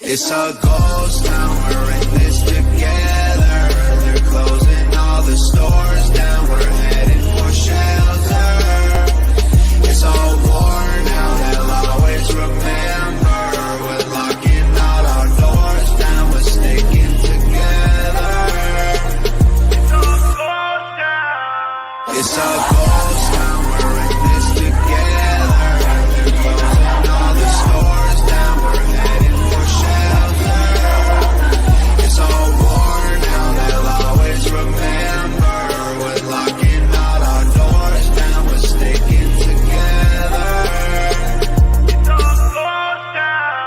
It's a ghost town, we're in this together. They're closing all the stores down, we're heading for shelter. It's all war now, they'll always remember. We're locking all our doors down, we're sticking together. It's a ghost town, we're in this together. They're closing all the stores down, we're heading for shelter. It's all war now, they'll always remember. We're locking all our doors down, we're sticking together. It's all ghost town.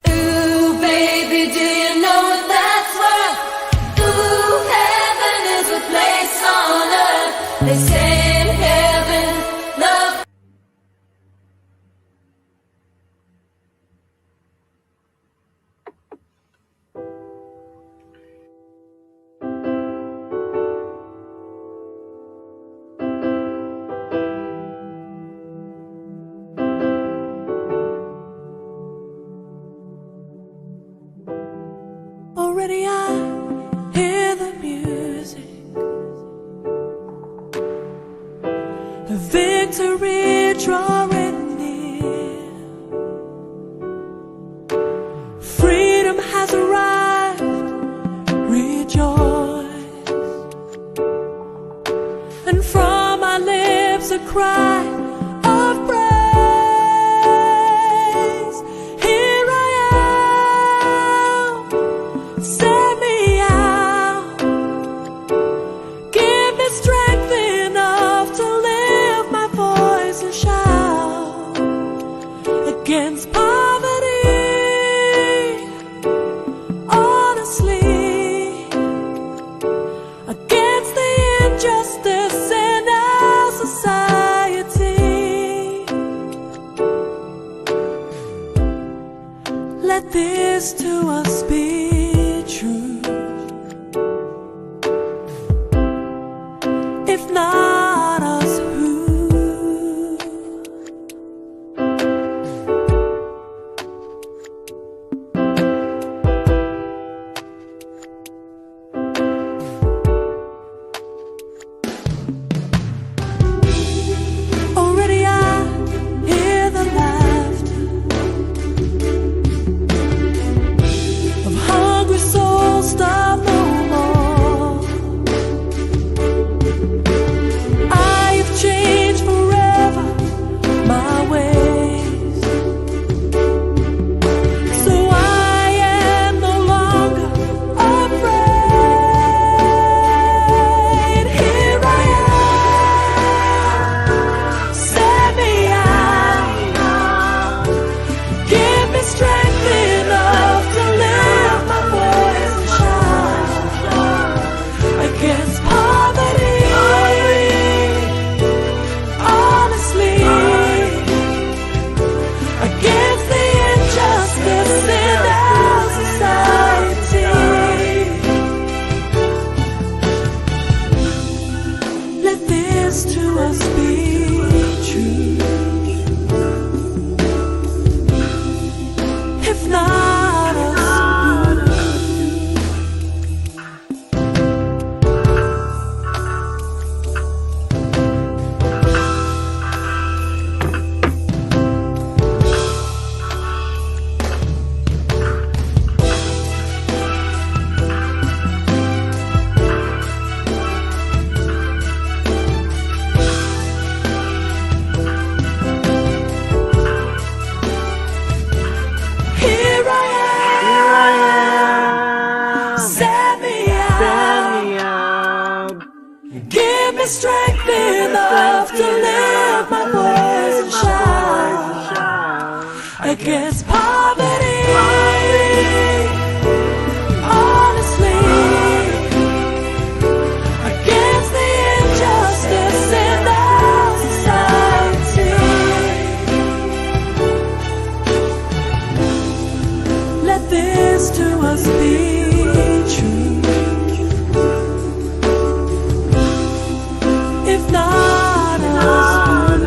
Ooh, baby, do you know what that's worth? Ooh, heaven is a place on earth. They say in heaven, love. Already I hear the music, the victory drawing near. Freedom has arrived, rejoice. And from my lips a cry of praise. Here I am. Send me out. Give me strength enough to lift my voice and shout against poverty, honestly, against the injustice in our society. Let this to us be true. If not us, who? Already I hear the laughter of hungry souls starved no more. I have changed forever my ways, so I am no longer afraid. Here I am. Send me out. Give me strength enough to lift my voice and shout against poverty, honestly, against the injustice in our society. Let this to us be true. If not us, here I am. Send me out. Give me strength enough to lift my voice and shout against poverty, honestly, against the injustice in our society. promise to us be true. If not us,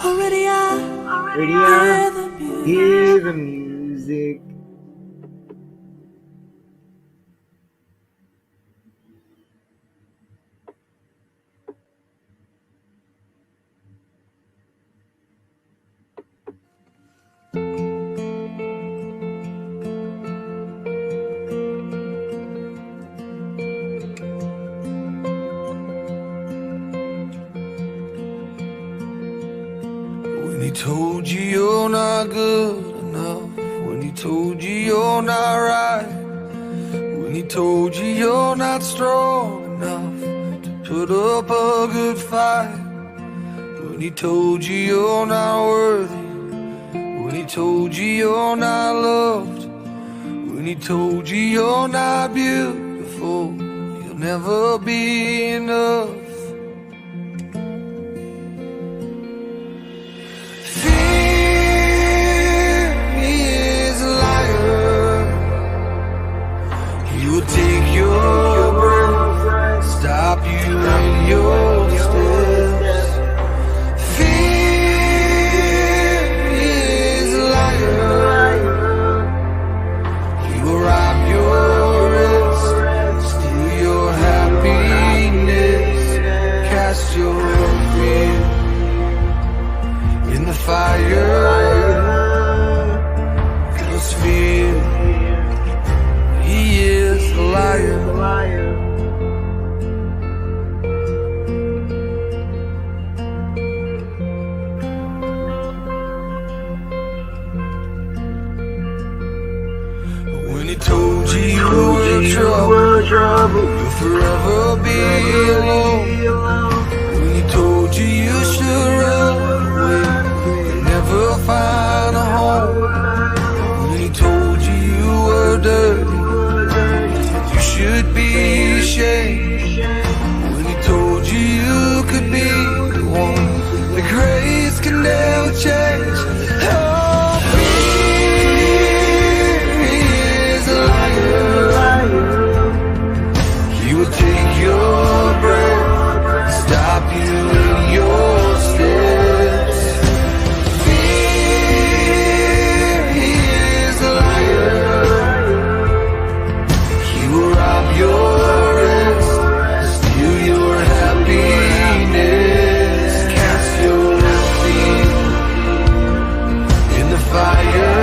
already I Hear the music. When he told you you're not good enough, when he told you you're not right, when he told you you're not strong enough to put up a good fight, when he told you you're not worthy, when he told you you're not loved, when he told you you're not beautiful, you'll never be enough. Take your breath, stop you in your steps. Fear is a liar. He will rob your rest, steal your happiness, cast your fear in the fire. 'Cause fear, he is a liar. When he told you you were trouble, you'll forever be alone. When he told you you should run away, you'll never find a home. When he told you you were dirty, you should be ashamed. When he told you you could be the one that grace can never change. Oh, fear is a liar. He will take your breath, stop you in your steps. Fear is a liar. He will rob your rest, steal your happiness, cast your fear in the fire.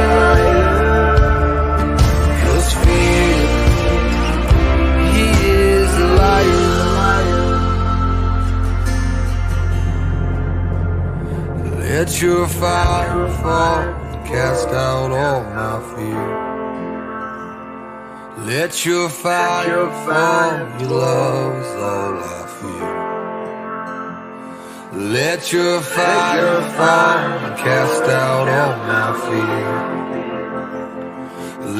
'Cause fear, he is a liar. Let your fire fall, cast out all my fear. Let your fire fall, your love is all I fear. Let your fire fall, cast out all my fear.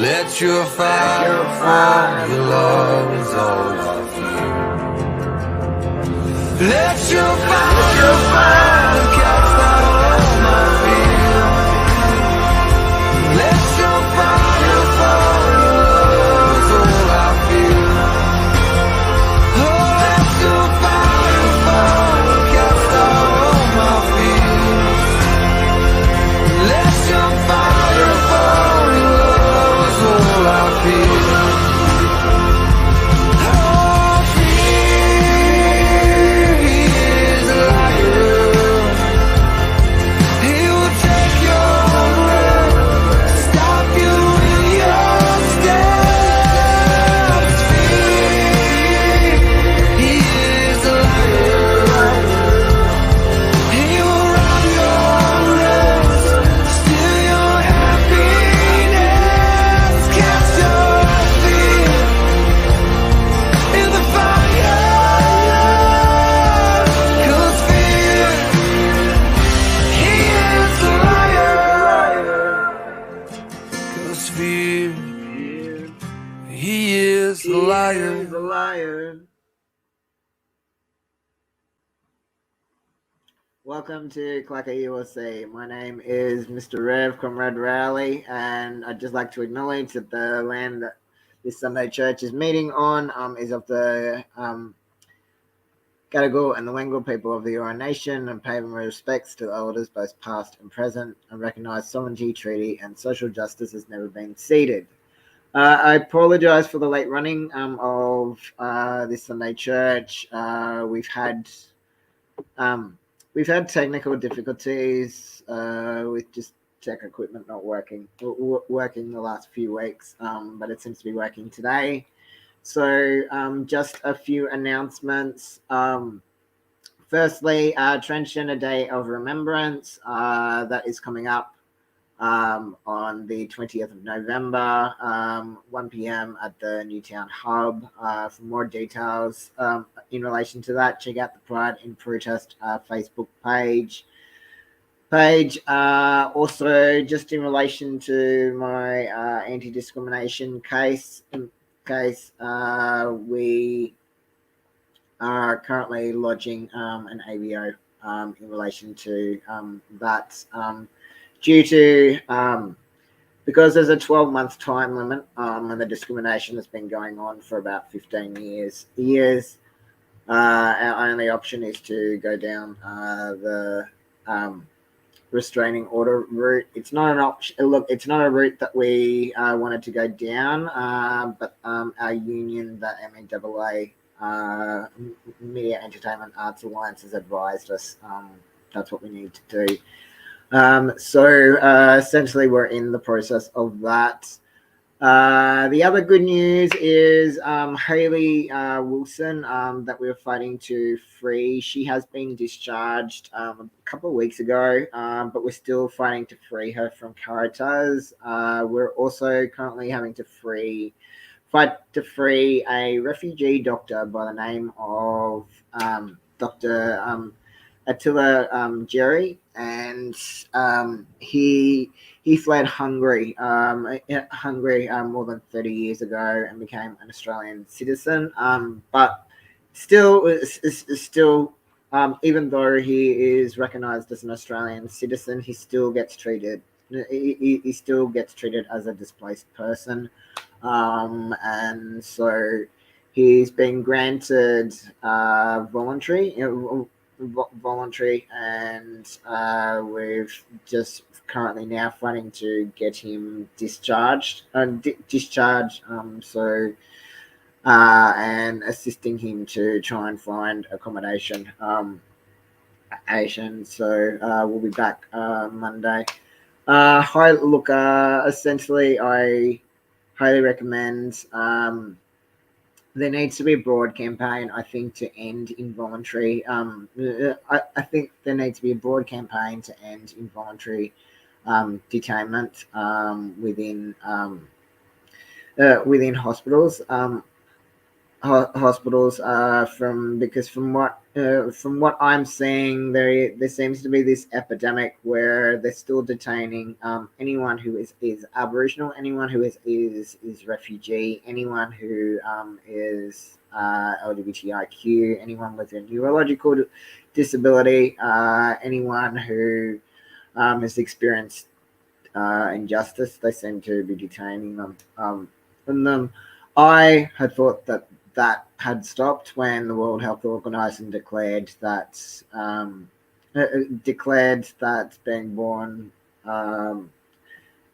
Let your fire fall, your love is all I fear. Let your fire fall, cast out all my fear. Let your fire fall, your love is all I feel. Oh, let your fire fall, cast out all my fears. Let your fire fall, your love is all I feel. Oh, fear is a liar. He will take your breath, stop you in your steps. Fear, he is a liar. He will rob your rest, steal your happiness, cast your is a liar. He is a liar. Welcome to CLACCA ULC. My name is Mr. Rev, Comrade Rowley, and I'd just like to acknowledge that the land that this Sunday church is meeting on is of the Gadigal and the Wangal people of the Eora Nation, and pay my respects to the elders, both past and present, and recognise sovereignty, treaty, and social justice has never been ceded. I apologise for the late running of this Sunday church. We've had technical difficulties with just tech equipment not working the last few weeks, but it seems to be working today. So just a few announcements. Firstly, Transgender Day of Remembrance, that is coming up on the 20th of November, 1 p.m. at the Newtown Hub. For more details in relation to that, check out the Pride in Protest Facebook page. Also, just in relation to my anti-discrimination case, we are currently lodging an ABO in relation to that. Due to because there's a 12-month time limit and the discrimination has been going on for about 15 years, our only option is to go down the restraining order route. It's not an option. Look, it's not a route that we wanted to go down, but our union, the MEAA, Media Entertainment Arts Alliance, has advised us that's what we need to do. So essentially we're in the process of that. The other good news is Hayley Wilson that we're fighting to free. She has been discharged a couple of weeks ago, but we're still fighting to free her from Caritas. We're also currently having to fight to free a refugee doctor by the name of Dr. Attila Jerry, and he fled Hungary more than 30 years ago and became an Australian citizen. But still, even though he is recognised as an Australian citizen, he still gets treated. He still gets treated as a displaced person, and so he's been granted voluntary, and we've just currently now fighting to get him discharged, and assisting him to try and find accommodation. So we'll be back Monday. Essentially, I highly recommend. There needs to be a broad campaign, I think, to end involuntary. I think there needs to be a broad campaign to end involuntary detainment within hospitals. From what I'm seeing, there seems to be this epidemic where they're still detaining anyone who is Aboriginal, anyone who is refugee, anyone who is LGBTIQ, anyone with a neurological disability, anyone who has experienced injustice. They seem to be detaining them. I had thought that had stopped when the World Health Organization declared that being born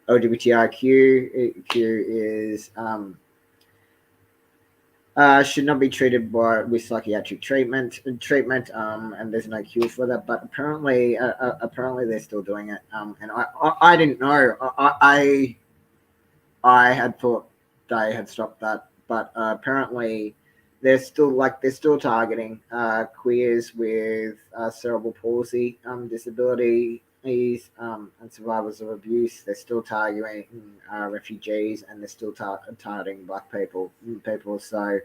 LGBTIQ is should not be treated with psychiatric treatment, and there's no cure for that. But apparently they're still doing it. And I didn't know. I had thought they had stopped that, but apparently they're still targeting queers with cerebral palsy disabilities and survivors of abuse. They're still targeting refugees, and they're still targeting Black people. So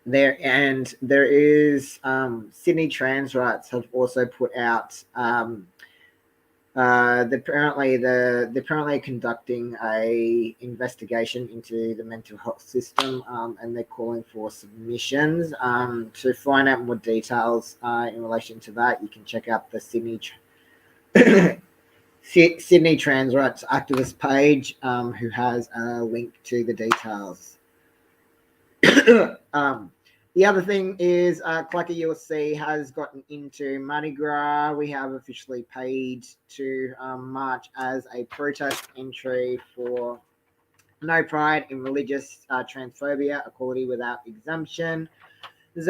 there is Sydney Trans Rights have also put out they're apparently conducting a investigation into the mental health system, and they're calling for submissions. To find out more details in relation to that, you can check out the Sydney Trans Rights Activist page, who has a link to the details. The other thing is CLACCA ULC has gotten into Mardi Gras. We have officially paid to march as a protest entry for no pride in religious transphobia, equality without exemption. We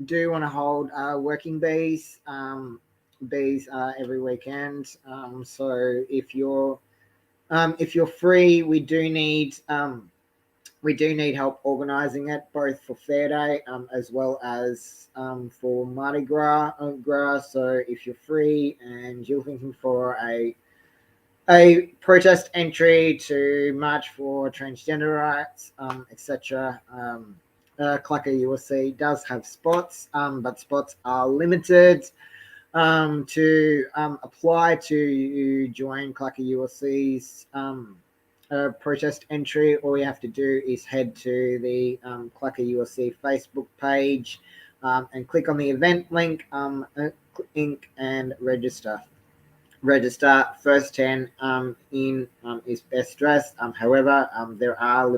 do want to hold working bees every weekend. So if you're free, we do need help organising it, both for Fair Day as well as for Mardi Gras. So if you're free and you're looking for a protest entry to march for transgender rights, etc., CLACCA ULC does have spots, but spots are limited. To apply to join CLACCA ULC's protest entry, all you have to do is head to the CLACCA ULC Facebook page and click on the event link, and register. First 10 in is best dressed. However, there are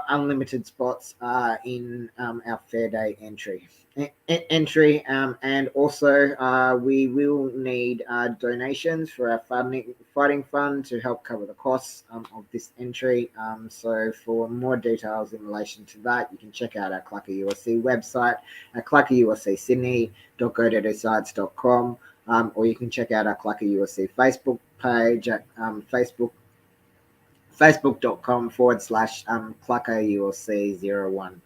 unlimited spots in our Fair Day entry. And also we will need donations for our fighting fund to help cover the costs of this entry. So for more details in relation to that, you can check out our CLACCA ULC website at claccaulc.co.sites.com, or you can check out our CLACCA ULC Facebook page at facebook.com/CLACCA-ULC01.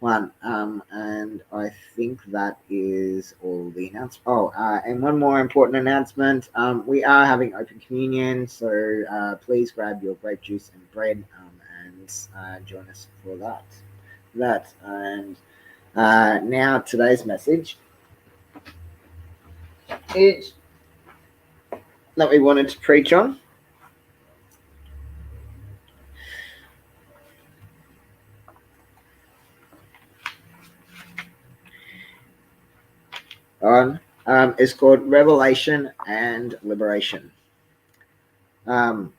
And I think that is all the announcements. And one more important announcement. We are having open communion, so please grab your grape juice and bread and join us for that. And now today's message is that we wanted to preach on. Is called Revelation and Liberation. And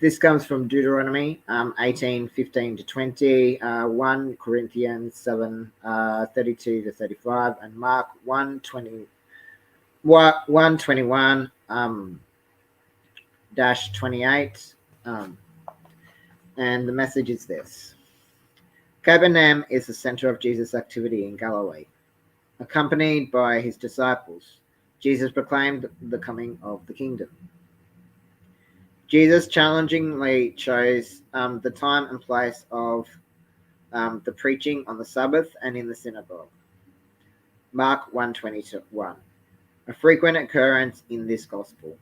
this comes from Deuteronomy 18:15-20, 1 Corinthians 7:32-35, and Mark 1:21-28. And the message is this: Capernaum is the center of Jesus' activity in Galilee. Accompanied by his disciples, Jesus proclaimed the coming of the kingdom. Jesus challengingly chose the time and place of the preaching on the Sabbath and in the synagogue. Mark 1:21, a frequent occurrence in this gospel.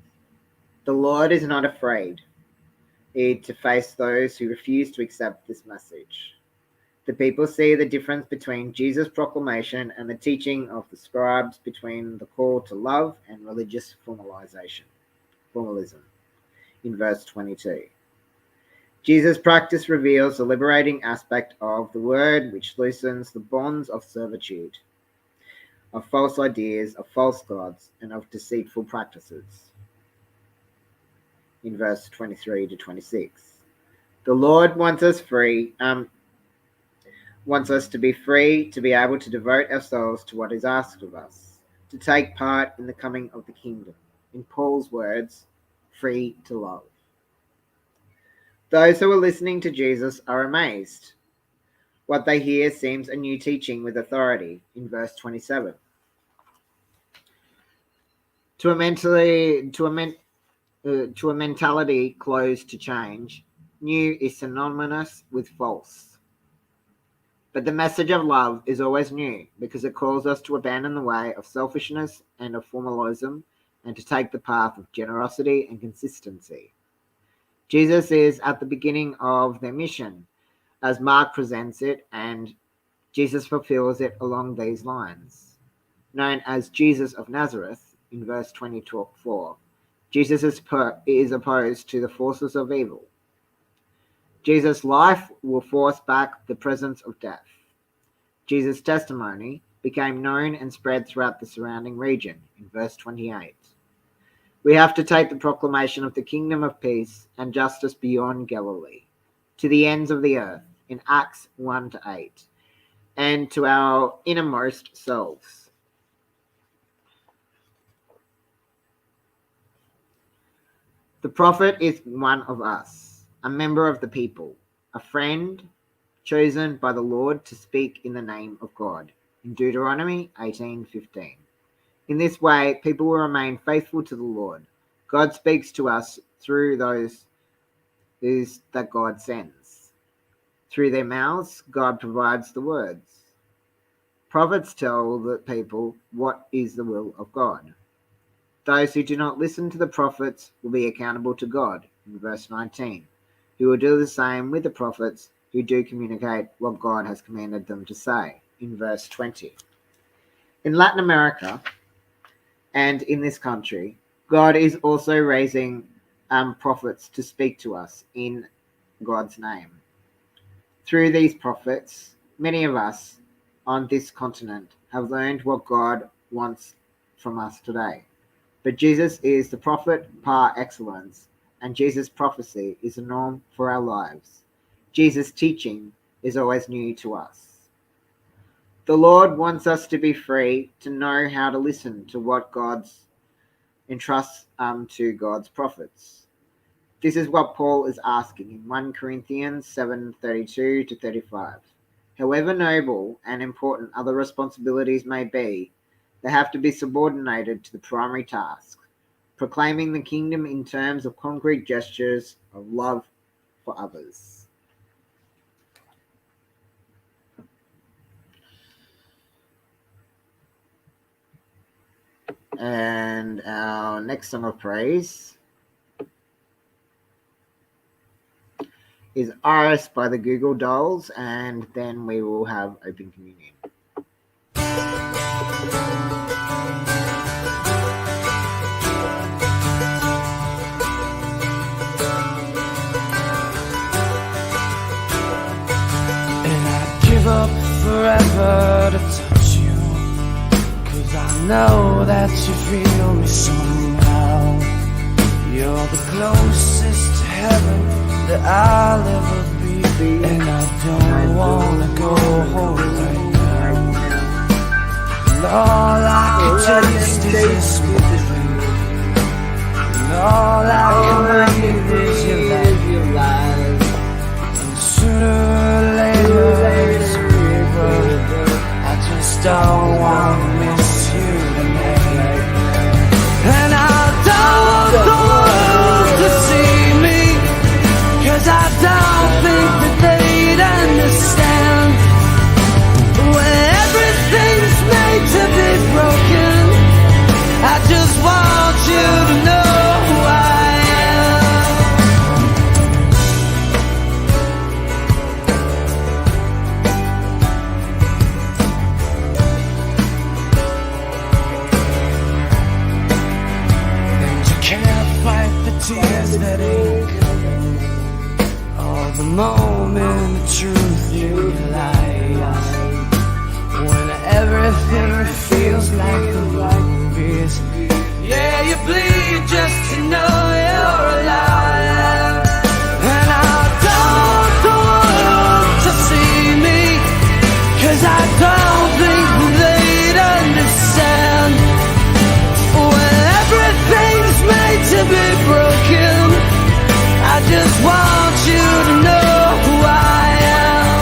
The Lord is not afraid to face those who refuse to accept this message. The people see the difference between Jesus' proclamation and the teaching of the scribes, between the call to love and religious formalism. In verse 22, Jesus' practice reveals the liberating aspect of the word, which loosens the bonds of servitude, of false ideas, of false gods, and of deceitful practices. In verse 23-26, the Lord wants us to be free, to be able to devote ourselves to what is asked of us, to take part in the coming of the kingdom. In Paul's words, free to love. Those who are listening to Jesus are amazed. What they hear seems a new teaching with authority. In verse 27, to a mentality closed to change, new is synonymous with false. But the message of love is always new, because it calls us to abandon the way of selfishness and of formalism, and to take the path of generosity and consistency. Jesus is at the beginning of their mission, as Mark presents it, and Jesus fulfills it along these lines. Known as Jesus of Nazareth, in verse 24, Jesus is opposed to the forces of evil. Jesus' life will force back the presence of death. Jesus' testimony became known and spread throughout the surrounding region, in verse 28. We have to take the proclamation of the kingdom of peace and justice beyond Galilee, to the ends of the earth, in Acts 1-8, and to our innermost selves. The prophet is one of us, a member of the people, a friend chosen by the Lord to speak in the name of God, in Deuteronomy 18:15. In this way, people will remain faithful to the Lord. God speaks to us through those that God sends. Through their mouths, God provides the words. Prophets tell the people what is the will of God. Those who do not listen to the prophets will be accountable to God, in verse 19, who will do the same with the prophets who do communicate what God has commanded them to say, in verse 20. In Latin America and in this country, God is also raising prophets to speak to us in God's name. Through these prophets, many of us on this continent have learned what God wants from us today. But Jesus is the prophet par excellence, and Jesus' prophecy is the norm for our lives. Jesus' teaching is always new to us. The Lord wants us to be free to know how to listen to what God entrusts to God's prophets. This is what Paul is asking in 1 Corinthians 7:32-35. However noble and important other responsibilities may be, they have to be subordinated to the primary task, proclaiming the kingdom in terms of concrete gestures of love for others. And our next song of praise is Iris by the Google Dolls, and then we will have Open Communion. And I'd give up forever to touch you, 'cause I know that you feel me somehow. You're the closest to heaven that I'll ever be, and I don't wanna go home right now. And all I can taste is your sweet drink, and all I can breathe is your life. And sooner or later it's over. I just don't wanna miss you tonight. And I don't want the world to see me, 'cause I don't think that they'd understand. When everything's made to be broken, I just want you to know who I am. And you can't fight the tears that ain't coming, or the moment of truth in your life. When everything feels like the movies, yeah, you bleed just to know you're alive. And I don't want the world to see me, 'cause I don't think they'd understand. When everything's made to be broken, I just want you to know who I am.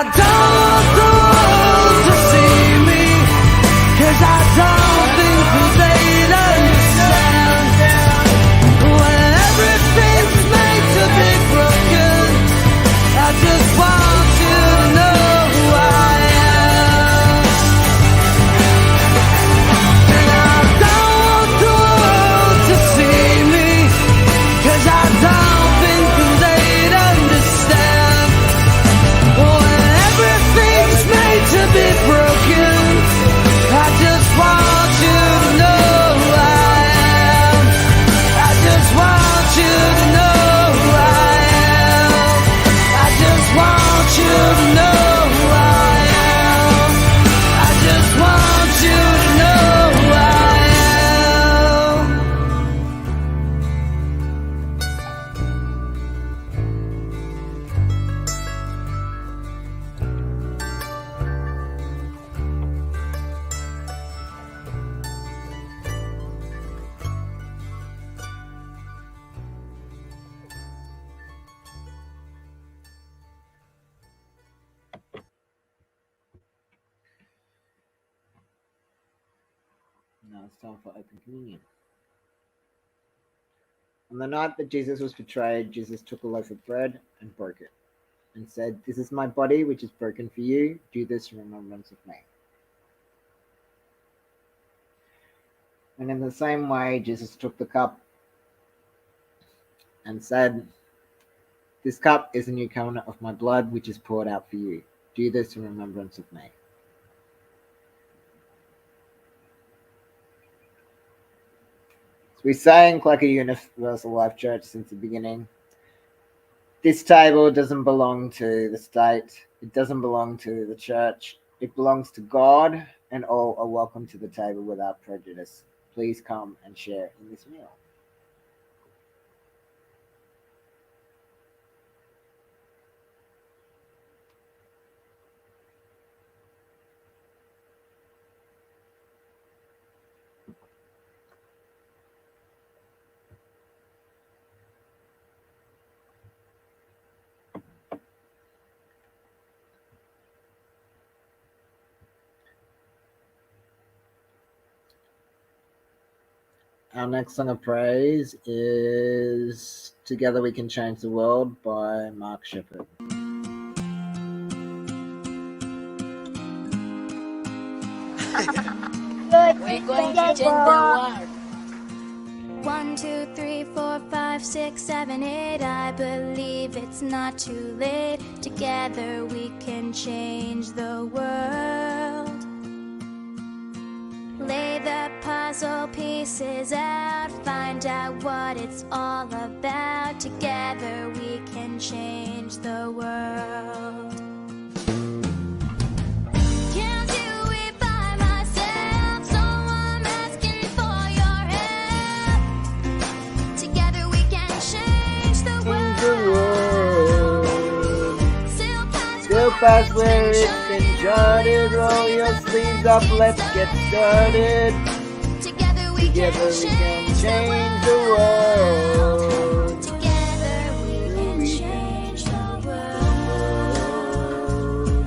don't want the world to see me, 'cause I don't think they'd understand. When everything's made to be broken, I just want you to know who I am. And I don't want the world to see me, 'cause I don't think they'd understand. When everything's made to be broken, I just want you to know who I am. I just want you to know who I am. I just want you to know who I am. I just want you to know who I am. Now it's time for open communion. On the night that Jesus was betrayed, Jesus took a loaf of bread and broke it, and said, "This is my body, which is broken for you. Do this in remembrance of me." And in the same way, Jesus took the cup and said, "This cup is a new covenant of my blood, which is poured out for you. Do this in remembrance of me." So we say in CLACCA Universal Life Church since the beginning, this table doesn't belong to the state. It doesn't belong to the church. It belongs to God, and all are welcome to the table without prejudice. Please come and share in this meal. Our next song of praise is "Together We Can Change the World" by Mark Shepherd. We're going to change the world. 1, 2, 3, 4, 5, 6, 7, 8. I believe it's not too late. Together we can change the world. Lay the puzzle pieces out, find out what it's all about. Together we can change the world. Can't do it by myself, so I'm asking for your help. Together we can change the world. Still past where it's been charted. Roll your sleeves up, let's get started. Together we can change the world. Together we can change the world.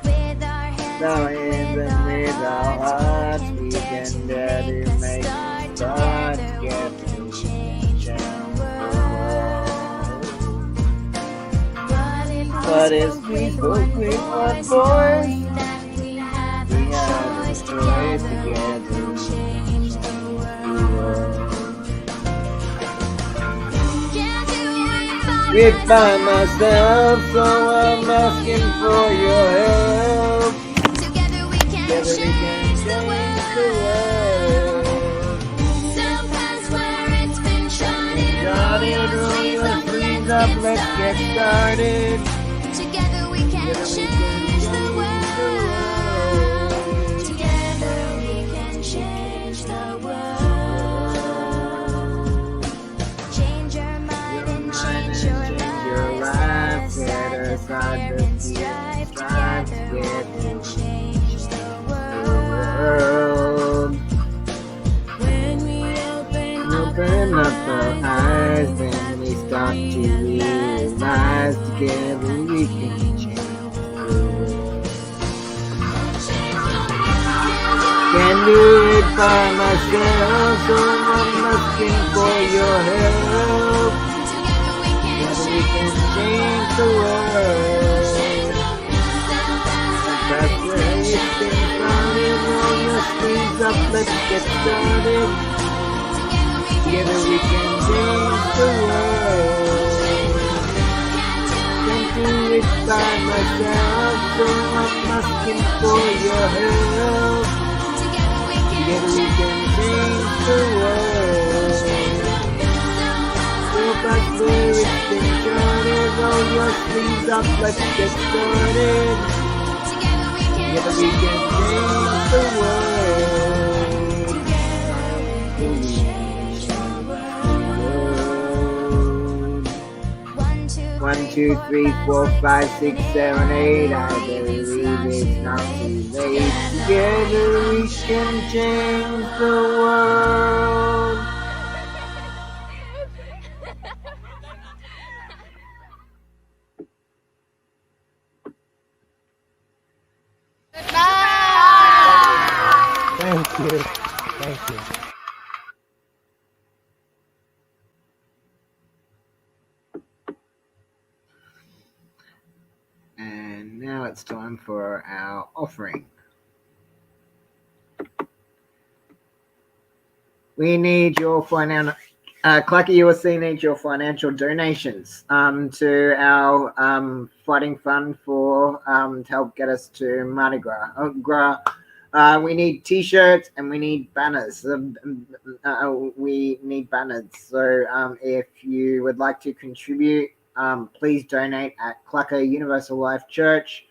With our hands and with our hearts, we can dare to make a start. Together we can change the world. But if we spoke with one voice, that we have we a have choice. a choice Together we together. can change the world. Can't do it It by myself, so I'm asking for your help. Together we can Together we can change the change the world. world. Some past where it's been charted. Started, roll your sleeves up, let's get started. Together we can change the world. Together we can change the world. Change your mind and change your life. Set aside the strife. Together we can change the world. When we open up our eyes, then we start to realize together we can change the do it by myself, so I'm asking for your help. Together we can change the world. That's where it's been started. Roll your sleeves up, let's get started. Together we can change the world. Can't do it by myself, so I'm asking for your help. Together we can change the world. So that's where it's been started. Roll your sleeves up, let's get started. Together we can change the world. One, two, three, 4, 5, 6, 7, 8. I believe it's not too late. Together we can change the world. Thank you. Thank you. And now it's time for our offering. We need your financial, CLACCA ULC needs your financial donations to our fighting fund for to help get us to Mardi Gras. We need T-shirts and we need banners. We need banners. So if you would like to contribute, please donate at CLACCA Universal Life Church,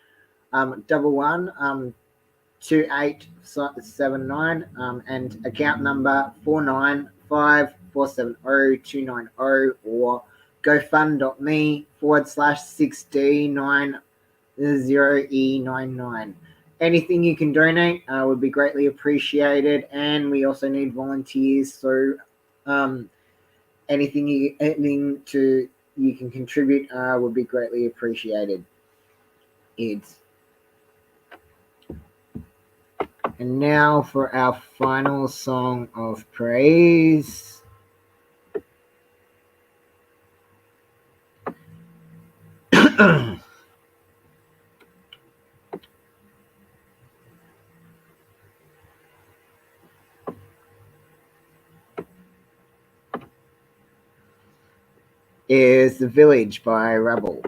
112879, and account number 495470290, or gofund.me/6D90E99. Anything you can donate would be greatly appreciated, and we also need volunteers. So anything you can contribute would be greatly appreciated. And now for our final song of praise. Is The Village by Rebel.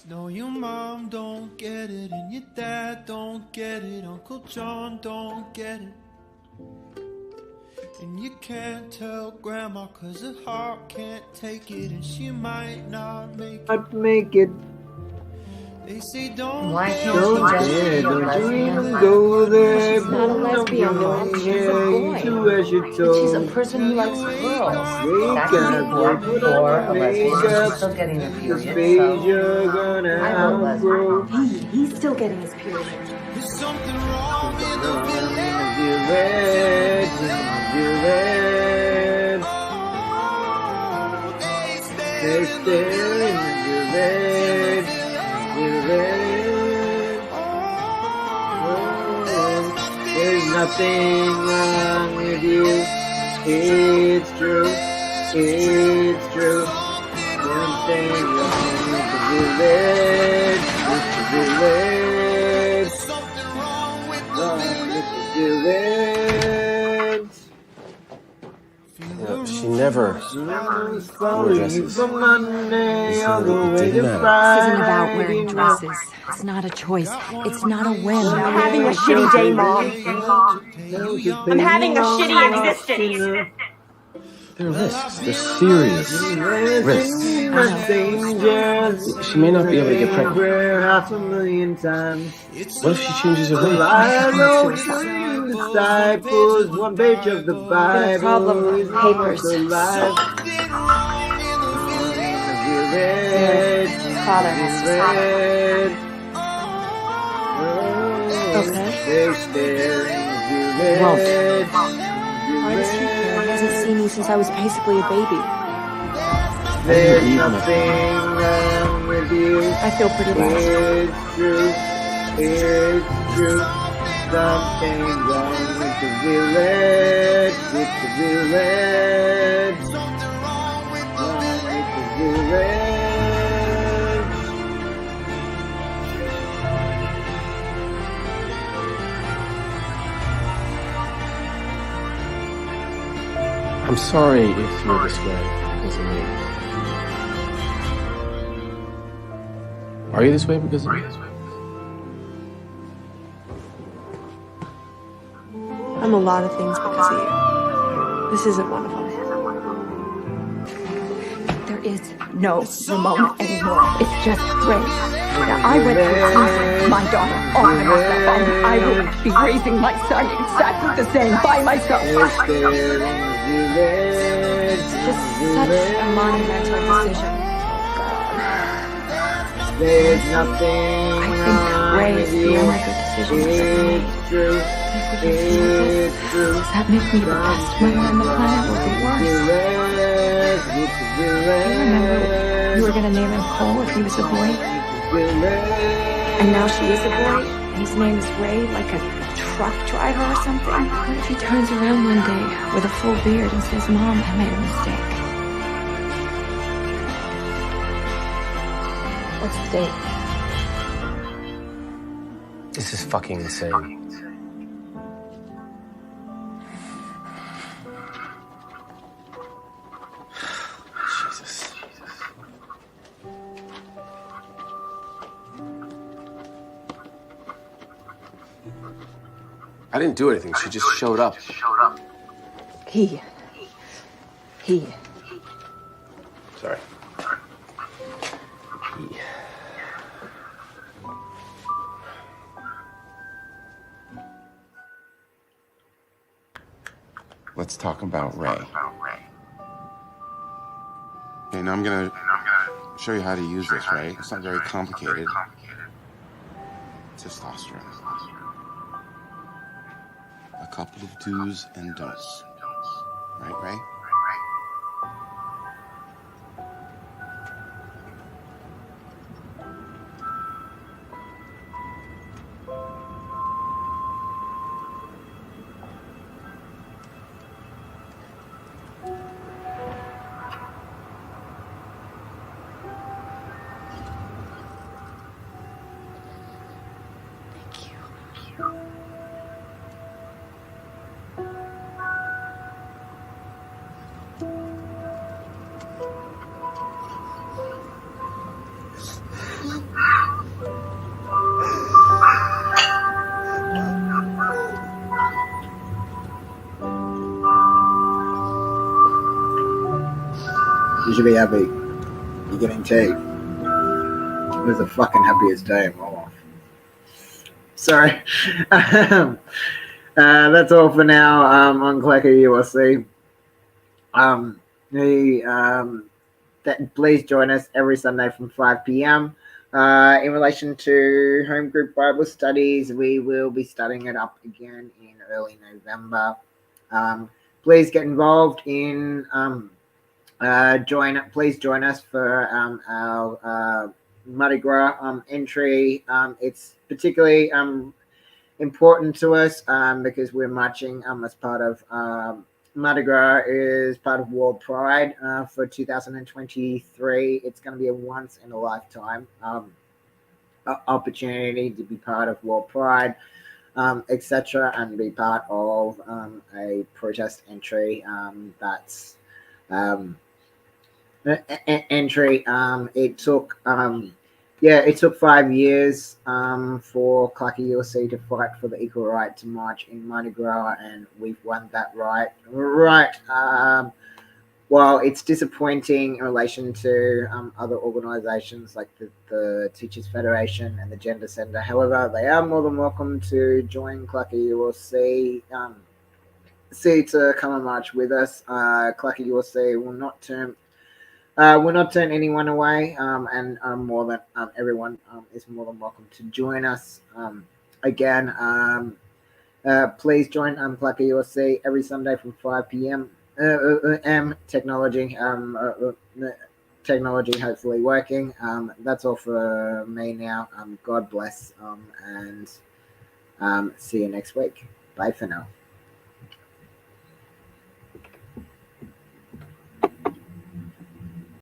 No, your mom don't get it, and your dad don't get it, Uncle John don't get it. And you can't tell Grandma 'cause her heart can't take it, and she might not make it. They say don't Why dare, can't don't you just dare, be a don't lesbian? even go there. She's not a lesbian, Mom. She's a boy. And she's a person who likes girls. That can be black or a lesbian. She's still getting her period, so I vote lesbian. He's still getting his period. There's something wrong in the village. They stare in the village. There's nothing wrong with you. It's true. It's true. Something wrong with the village. With the village. Something wrong with Wrong with the village. She never wore dresses. This isn't about wearing dresses. It's not a choice. It's not a whim. I'm having a shitty day, Mom. I'm having a shitty existence. They're risks. They're serious risks. She may not be able to get pregnant. What if she changes her ways? Disciples, one page of the Bible. problem with papers. Father has to stop. Won't. Why does he care? He hasn't seen me since I was basically a baby. There's even nothing wrong with you. I feel pretty bad. It's true. It's true. Something wrong with the village. With the village. Wrong with the village. I'm sorry if you're this way because of me. Are you this way because of me? I'm a lot of things because of you. This isn't one of them. There is no Ramona anymore. It's just Ray. Now, I went through losing my daughter on and off that phone. I will be raising my son exactly the same by myself. It's just such a monumental decision. There's nothing I think Ray is the only good decision he's ever made. It's true. Does that make me the best mother on the planet or the worst? You remember you were going to name him Cole if he was a boy? And now she is a boy, and his name is Ray, like a truck driver or something? What if he turns around one day with a full beard and says, Mom, I made a mistake? What's the date? This is fucking insane. Jesus. I didn't do anything. She just showed up. He. Sorry. Let's talk about Ray. Okay, now I'm gonna show you how to use this, right? It's not very complicated. Testosterone. A couple of do's and don'ts. Right, Ray? You should be happy. You're getting tea. It was the fucking happiest day of my life. Sorry. That's all for now on CLACCA ULC. Please join us every Sunday from 5 p.m. In relation to home group Bible studies, we will be starting it up again in early November. Please get involved in please join us for our Mardi Gras entry. It's particularly important to us because we're marching as part of Mardi Gras is part of World Pride for 2023. It's going to be a once in a lifetime opportunity to be part of World Pride, etc., and be part of a protest entry that's entry. It took 5 years for CLACCA ULC to fight for the equal right to march in Mardi Gras, and we've won that right. While it's disappointing in relation to other organisations like the Teachers Federation and the Gender Centre, however, they are more than welcome to join CLACCA ULC. To come and march with us. CLACCA ULC will not turn anyone away, and everyone is more than welcome to join us. Again, please join CLACCA ULC every Sunday from 5 p.m. Technology. technology hopefully working. That's all for me now. God bless, and see you next week. Bye for now.